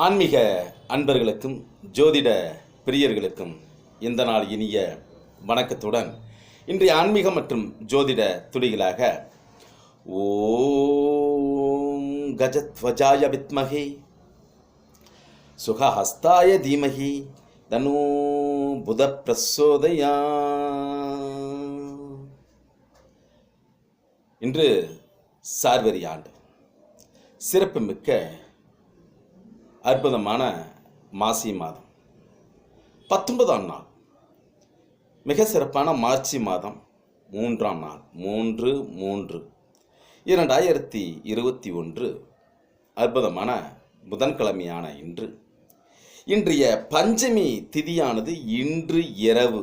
ஆன்மீக அன்பர்களுக்கும் ஜோதிட பிரியர்களுக்கும் இந்த நாள் இனிய வணக்கத்துடன் இன்றைய ஆன்மீக மற்றும் ஜோதிட துளிகளாக ஓம் கஜத்வஜாய வித்மஹே சுகஹஸ்தாய தீமஹி தன்னோ புத பிரசோதயா. இன்று சார்வரி ஆண்டு, சிறப்புமிக்க அற்புதமான மாசி மாதம் 19ஆம் நாள், மிக சிறப்பான மார்ச் மாதம் 3ஆம் நாள் 3/3/2021 அற்புதமான புதன்கிழமையான இன்றைய பஞ்சமி திதியானது இன்று இரவு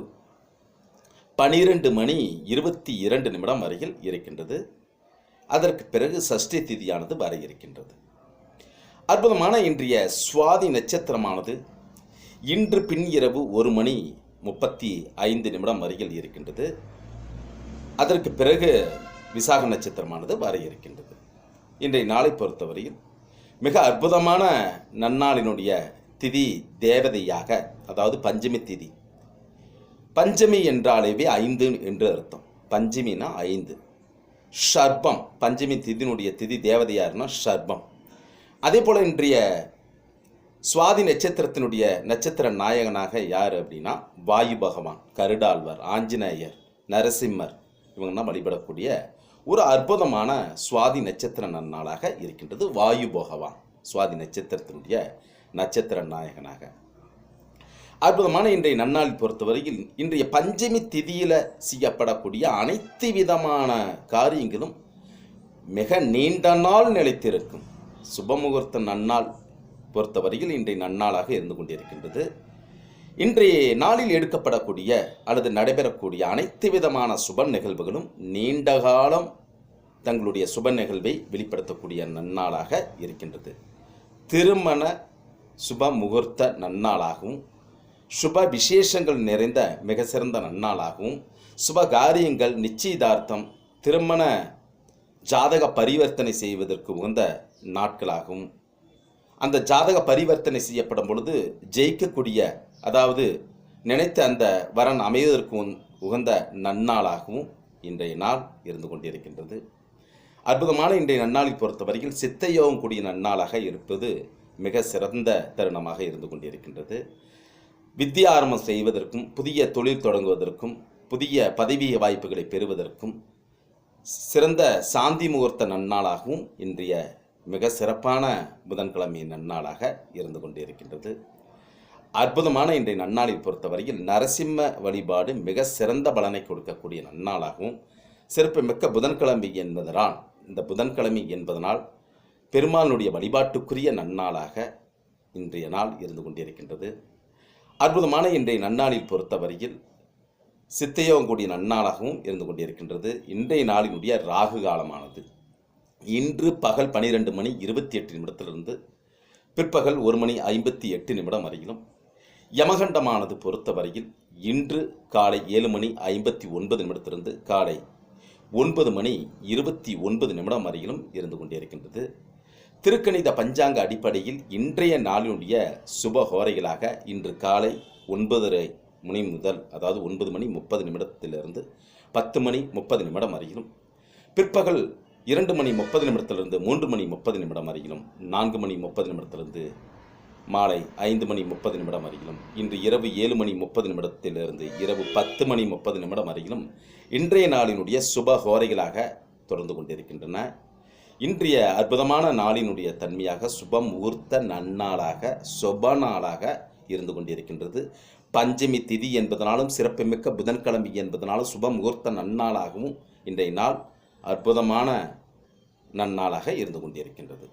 12:22 வரையில் இருக்கின்றது. அதற்கு பிறகு சஷ்டி திதியானது வர இருக்கின்றது. அற்புதமான இன்றைய சுவாதி நட்சத்திரமானது இன்று பின் இரவு 1:35 வரையில் இருக்கின்றது. அதற்கு பிறகு விசாக நட்சத்திரமானது வர இருக்கின்றது. இன்றைய நாளை பொறுத்தவரையில் மிக அற்புதமான நன்னாளினுடைய திதி தேவதையாக, அதாவது பஞ்சமி திதி. பஞ்சமி என்றாலேவே 5 என்று அர்த்தம். பஞ்சமினா 5. ஷர்பம், பஞ்சமி திதியினுடைய திதி தேவதையாருன்னா ஷர்பம். அதே போல் இன்றைய சுவாதி நட்சத்திரத்தினுடைய நட்சத்திர நாயகனாக யார் அப்படின்னா வாயு பகவான், கருடாழ்வார், ஆஞ்சநேயர், நரசிம்மர், இவங்கெல்லாம் வழிபடக்கூடிய ஒரு அற்புதமான சுவாதி நட்சத்திர நன்னாளாக இருக்கின்றது. வாயு பகவான் சுவாதி நட்சத்திரத்தினுடைய நட்சத்திர நாயகனாக அற்புதமான இன்றைய நன்னாள் பொறுத்தவரையில் இன்றைய பஞ்சமி திதியில் செய்யப்படக்கூடிய அனைத்து விதமான காரியங்களும் மிக நீண்ட நாள் நிலைத்திருக்கும். சுபமுகூர்த்த நன்னாள் பொறுத்தவரையில் இன்றைய நன்னாளாக இருந்து கொண்டிருக்கின்றது. இன்றைய நாளில் எடுக்கப்படக்கூடிய அல்லது நடைபெறக்கூடிய அனைத்து விதமான சுப நிகழ்வுகளும் நீண்ட காலம் தங்களுடைய சுப நிகழ்வை வெளிப்படுத்தக்கூடிய நன்னாளாக இருக்கின்றது. திருமண சுப முகூர்த்த நன்னாளாகவும், சுப விசேஷங்கள் நிறைந்த மிக சிறந்த நன்னாளாகவும், சுப காரியங்கள், நிச்சயதார்த்தம், திருமண ஜாதக பரிவர்த்தனை செய்வதற்கு உகந்த நாட்களாகவும், அந்த ஜாதக பரிவர்த்தனை செய்யப்படும் பொழுது ஜெயிக்கக்கூடிய, அதாவது நினைத்த அந்த வரன் அமைவதற்கு உகந்த நன்னாளாகவும் இன்றைய நாள் இருந்து கொண்டிருக்கின்றது. அற்புதமான இன்றைய நன்னாளை பொறுத்தவரையில் சித்தயோகம் கூடிய நன்னாளாக இருப்பது மிக சிறந்த தருணமாக இருந்து கொண்டிருக்கின்றது. வித்யா ஆரம்பம் செய்வதற்கும், புதிய தொழில் தொடங்குவதற்கும், புதிய பதவி வாய்ப்புகளை பெறுவதற்கும் சிறந்த சாந்தி முகூர்த்த நன்னாளாகவும் இன்றைய மிக சிறப்பான புதன்கிழமை நன்னாளாக இருந்து கொண்டிருக்கின்றது. அற்புதமான இன்றைய நன்னாளை பொறுத்தவரையில் நரசிம்ம வழிபாடு மிக சிறந்த பலனை கொடுக்கக்கூடிய நன்னாளாகவும், சிறப்புமிக்க புதன்கிழமை என்பதனால், இந்த புதன்கிழமை என்பதனால் பெருமாளுடைய வழிபாட்டுக்குரிய நன்னாளாக இன்றைய நாள் இருந்து கொண்டிருக்கின்றது. அற்புதமான இன்றைய நன்னாளில் பொறுத்தவரையில் சித்தையோகம் கூடிய நன்னாளாகவும் இருந்து கொண்டிருக்கின்றது. இன்றைய நாளினுடைய ராகு காலமானது இன்று பகல் 12:28 பிற்பகல் 1:58 வரையிலும், யமகண்டமானது பொறுத்தவரையில் இன்று காலை 7:59 காலை 9:29 வரையிலும் இருந்து கொண்டிருக்கின்றது. திருக்கணித பஞ்சாங்க அடிப்படையில் இன்றைய நாளினுடைய சுபஹோரைகளாக இன்று காலை 9:30 முதல், அதாவது 9:30 10:30 வரையிலும், பிற்பகல் 2:30 3:30 வரையிலும், 4:30 மாலை 5:30 வரையிலும், இன்று இரவு 7:30 இரவு 10:30 வரையிலும் இன்றைய நாளினுடைய சுபஹோரைகளாக தொடர்ந்து கொண்டிருக்கின்றன. இன்றைய அற்புதமான நாளினுடைய தன்மையாக சுப முகூர்த்த நன்னாளாக, சுப நாளாக இருந்து கொண்டிருக்கின்றது. பஞ்சமி திதி என்பதனாலும், சிறப்புமிக்க புதன்கிழமை என்பதனாலும் சுப முகூர்த்த நன்னாளாகவும் இன்றைய நாள் அற்புதமான நன்னாளாக இருந்து கொண்டிருக்கின்றது.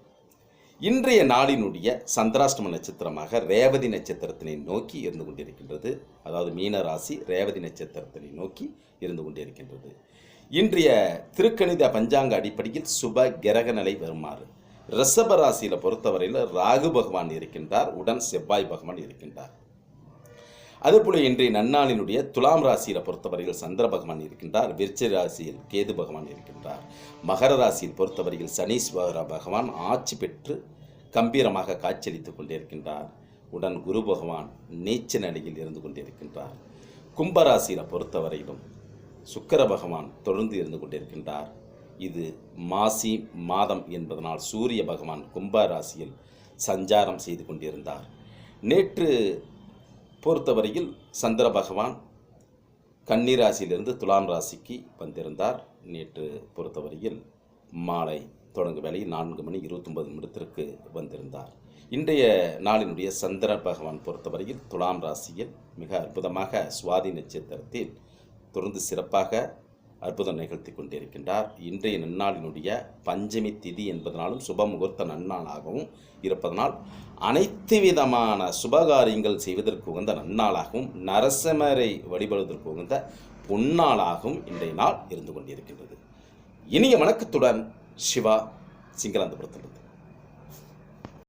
இன்றைய நாளினுடைய சந்திராஷ்டம நட்சத்திரமாக ரேவதி நட்சத்திரத்தினை நோக்கி இருந்து கொண்டிருக்கின்றது. அதாவது மீன ராசி ரேவதி நட்சத்திரத்தினை நோக்கி இருந்து கொண்டிருக்கின்றது. இன்றைய திருக்கணித பஞ்சாங்க அடிப்படையில் சுப கிரக நிலை வருமாறு ரிஷப ராசியில் பொறுத்தவரையில் ராகு பகவான் இருக்கின்றார், உடன் செவ்வாய் பகவான் இருக்கின்றார். அதுபோல இன்றைய நன்னாளினுடைய துலாம் ராசியில் பொறுத்தவரையில் சந்திர பகவான் இருக்கின்றார், விருச்சிக ராசியில் கேது பகவான் இருக்கின்றார், மகர ராசியில் பொறுத்தவரையில் சனீஸ்வர பகவான் ஆட்சி பெற்று கம்பீரமாக காட்சியளித்துக் கொண்டிருக்கின்றார். உடன் குரு பகவான் நீச்ச நிலையில் இருந்து கொண்டிருக்கின்றார். கும்பராசியை பொறுத்தவரையிலும் சுக்கிர பகவான் தொடர்ந்து இருந்து கொண்டிருக்கின்றார். இது மாசி மாதம் என்பதனால் சூரிய பகவான் கும்பராசியில் சஞ்சாரம் செய்து கொண்டிருந்தார். நேற்று பொறுத்தவரையில் சந்திர பகவான் கன்னி ராசியிலிருந்து துலாம் ராசிக்கு வந்திருந்தார். நேற்று பொறுத்தவரையில் மாலை தொடங்கும் வேலை 4:29 வந்திருந்தார். இன்றைய நாளினுடைய சந்திர பகவான் பொறுத்தவரையில் துலாம் ராசியில் மிக அற்புதமாக சுவாதி நட்சத்திரத்தில் தொடர்ந்து சிறப்பாக அற்புதம் நிகழ்த்தி கொண்டிருக்கின்றார். இன்றைய நன்னாளினுடைய பஞ்சமி திதி என்பதனாலும் சுப முகூர்த்த நன்னாளாகவும் இருப்பதனால் அனைத்து விதமான சுபகாரியங்கள் செய்வதற்கு உகந்த நன்னாளாகவும் நரசிம்மரை வழிபடுவதற்கு உகந்த பொன்னாளாகவும் இன்றைய நாள் இருந்து கொண்டிருக்கின்றது. இனிய வணக்கத்துடன் சிவா, சிங்களாந்தபுரத்திலிருந்து.